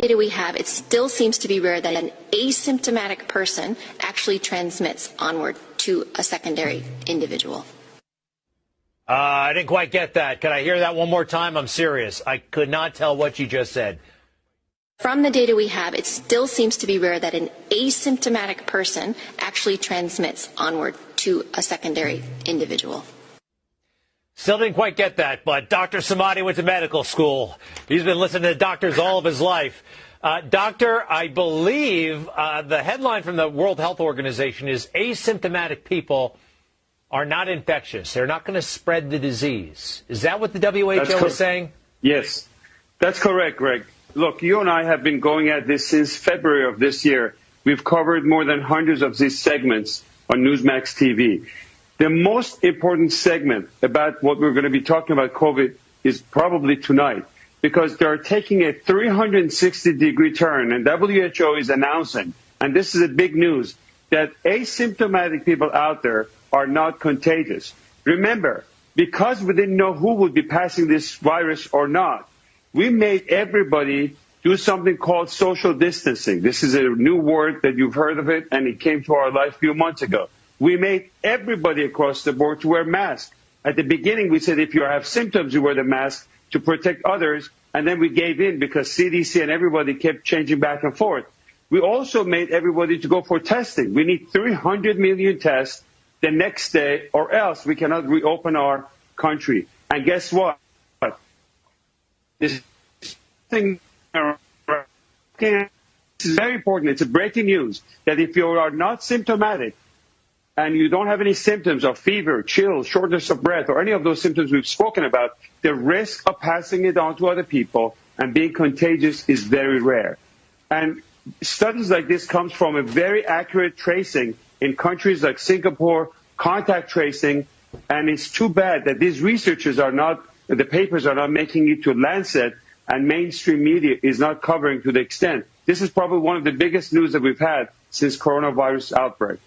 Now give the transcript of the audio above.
data we have, it still seems to be rare that an asymptomatic person actually transmits onward to a secondary individual. I didn't quite get that. Can I hear that one more time? I'm serious. I could not tell what you just said. From the data we have, it still seems to be rare that an asymptomatic person actually transmits onward to a secondary individual. Still didn't quite get that, but Dr. Samadi went to medical school. He's been listening to doctors all of his life. Doctor, I believe the headline from the World Health Organization is asymptomatic people are not infectious. They're not going to spread the disease. Is that what the WHO is saying? Yes, that's correct, Greg. Look, you and I have been going at this since February of this year. We've covered more than hundreds of these segments on Newsmax TV. The most important segment about what we're going to be talking about COVID is probably tonight, because they're taking a 360-degree turn, and WHO is announcing, and this is a big news, that asymptomatic people out there are not contagious. Remember, because we didn't know who would be passing this virus or not, we made everybody do something called social distancing. This is a new word that you've heard of it, and it came to our life a few months ago. We made everybody across the board to wear masks. At the beginning, we said if you have symptoms, you wear the mask to protect others, and then we gave in because CDC and everybody kept changing back and forth. We also made everybody to go for testing. We need 300 million tests the next day, or else we cannot reopen our country. And guess what? This thing this is very important. It's a breaking news that if you are not symptomatic and you don't have any symptoms of fever, chills, shortness of breath, or any of those symptoms we've spoken about, the risk of passing it on to other people and being contagious is very rare. And studies like this comes from a very accurate tracing in countries like Singapore, contact tracing, and it's too bad that these researchers are not, the papers are not making it to Lancet, and mainstream media is not covering to the extent. This is probably one of the biggest news that we've had since coronavirus outbreak.